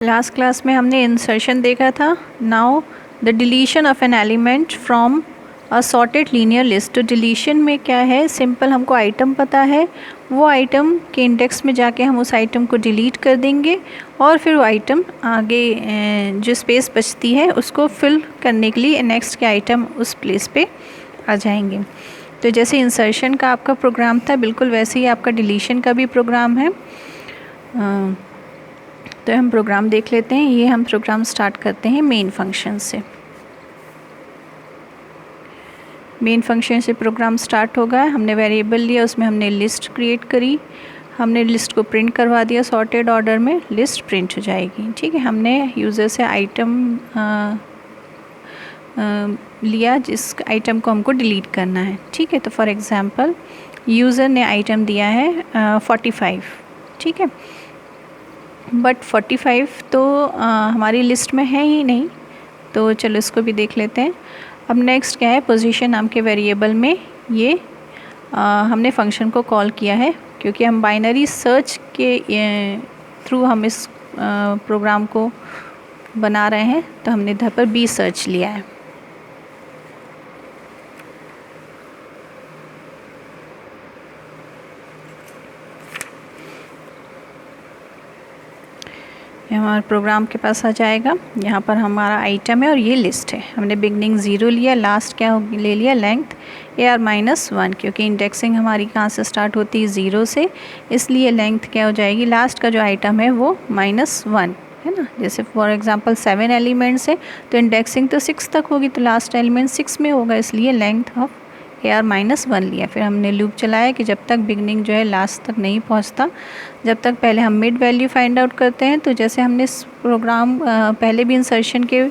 Last class में हमने insertion देखा था। Now the deletion of an element from a sorted linear list. तो डिलीशन में क्या है, सिंपल हमको आइटम पता है, वो आइटम के इंडेक्स में जाके हम उस आइटम को डिलीट कर देंगे और फिर वो आइटम आगे जो स्पेस बचती है उसको फिल करने के लिए नेक्स्ट के आइटम उस प्लेस पे आ जाएंगे। तो जैसे इंसर्शन का आपका प्रोग्राम था, बिल्कुल वैसे ही आपका डिलीशन का भी प्रोग्राम है। तो हम प्रोग्राम देख लेते हैं। ये हम प्रोग्राम स्टार्ट करते हैं मेन फंक्शन से। मेन फंक्शन से प्रोग्राम स्टार्ट होगा। हमने वेरिएबल लिया, उसमें हमने लिस्ट क्रिएट करी, हमने लिस्ट को प्रिंट करवा दिया सॉर्टेड ऑर्डर में, लिस्ट प्रिंट हो जाएगी। ठीक है, हमने यूज़र से आइटम लिया जिस आइटम को हमको डिलीट करना है। ठीक है, तो फॉर एग्ज़ाम्पल यूज़र ने आइटम दिया है 45। ठीक है, बट 45 तो हमारी लिस्ट में है ही नहीं, तो चलो इसको भी देख लेते हैं। अब नेक्स्ट क्या है, पोजीशन नाम के वेरिएबल में ये हमने फंक्शन को कॉल किया है, क्योंकि हम बाइनरी सर्च के थ्रू हम इस प्रोग्राम को बना रहे हैं, तो हमने इधर पर बी सर्च लिया है। हमारे प्रोग्राम के पास आ जाएगा। यहाँ पर हमारा आइटम है और ये लिस्ट है। हमने बिगनिंग 0 लिया, लास्ट क्या ले लिया, लेंथ AR-1, क्योंकि इंडेक्सिंग हमारी कहाँ से स्टार्ट होती है, 0 से, इसलिए लेंथ क्या हो जाएगी, लास्ट का जो आइटम है वो -1 है ना। जैसे फॉर एग्जांपल 7 एलिमेंट्स है तो इंडेक्सिंग तो 6 तक होगी, तो लास्ट एलिमेंट 6 में होगा, इसलिए लेंथ ऑफ AR-1 लिया। फिर हमने लूप चलाया कि जब तक बिगनिंग जो है लास्ट तक नहीं पहुंचता, जब तक पहले हम मिड वैल्यू फाइंड आउट करते हैं। तो जैसे हमने इस प्रोग्राम पहले भी इंसर्शन के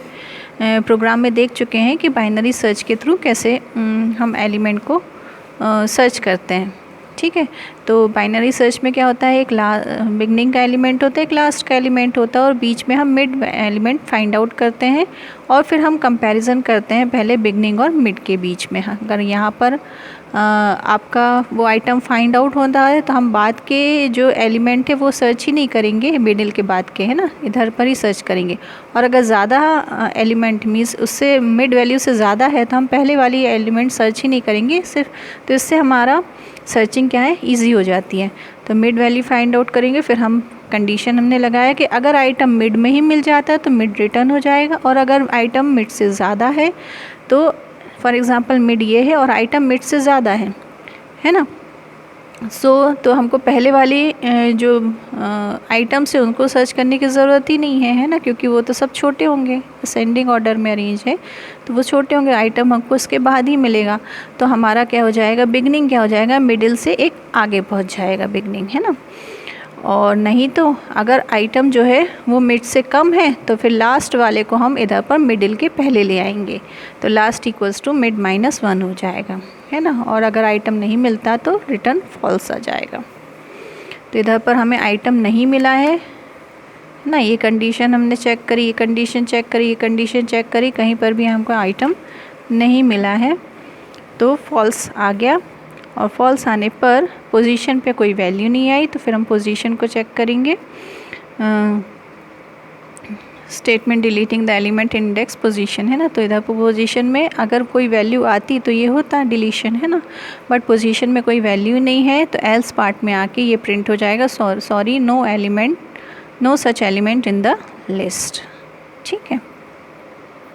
प्रोग्राम में देख चुके हैं कि बाइनरी सर्च के थ्रू कैसे हम एलिमेंट को सर्च करते हैं। ठीक है, तो बाइनरी सर्च में क्या होता है, एक बिगनिंग का एलिमेंट होता है, एक लास्ट का एलिमेंट होता है, और बीच में हम मिड एलिमेंट फाइंड आउट करते हैं और फिर हम कंपैरिजन करते हैं पहले बिगनिंग और मिड के बीच में। अगर यहाँ पर आपका वो आइटम फाइंड आउट होता है तो हम बाद के जो एलिमेंट है वो सर्च ही नहीं करेंगे, मिडिल के बाद के, है ना, इधर पर ही सर्च करेंगे। और अगर ज़्यादा एलिमेंट मीन्स उससे मिड वैल्यू से ज़्यादा है तो हम पहले वाली एलिमेंट सर्च ही नहीं करेंगे सिर्फ, तो इससे हमारा सर्चिंग क्या है, ईजी हो जाती है। तो मिड वैल्यू फाइंड आउट करेंगे, फिर हम कंडीशन हमने लगाया कि अगर आइटम मिड में ही मिल जाता है तो मिड रिटर्न हो जाएगा, और अगर आइटम मिड से ज़्यादा है तो फॉर एग्ज़ाम्पल मिड ये है और आइटम मिड से ज़्यादा है ना, तो हमको पहले वाली जो आइटम्स है उनको सर्च करने की ज़रूरत ही नहीं है ना, क्योंकि वो तो सब छोटे होंगे, असेंडिंग ऑर्डर में अरेंज है तो वो छोटे होंगे, आइटम हमको उसके बाद ही मिलेगा। तो हमारा क्या हो जाएगा, बिगनिंग क्या हो जाएगा, मिडिल से एक आगे पहुंच जाएगा बिगनिंग, है ना। और नहीं तो अगर आइटम जो है वो मिड से कम है तो फिर लास्ट वाले को हम इधर पर मिडिल के पहले ले आएंगे, तो लास्ट इक्वल्स टू मिड -1 हो जाएगा, है ना। और अगर आइटम नहीं मिलता तो रिटर्न फॉल्स आ जाएगा। तो इधर पर हमें आइटम नहीं मिला है ना, ये कंडीशन हमने चेक करी, ये कंडीशन चेक करी, ये कंडीशन चेक करी, कहीं पर भी हमको आइटम नहीं मिला है, तो फॉल्स आ गया। और फॉल्स आने पर पोजीशन पे कोई वैल्यू नहीं आई, तो फिर हम पोजीशन को चेक करेंगे। Statement deleting the element index position, है ना, तो इधर पोजीशन में अगर कोई वैल्यू आती तो ये होता डिलीशन, है ना, बट पोजीशन में कोई वैल्यू नहीं है, तो एल्स पार्ट में आके ये प्रिंट हो जाएगा, sorry no such element in the list. ठीक है।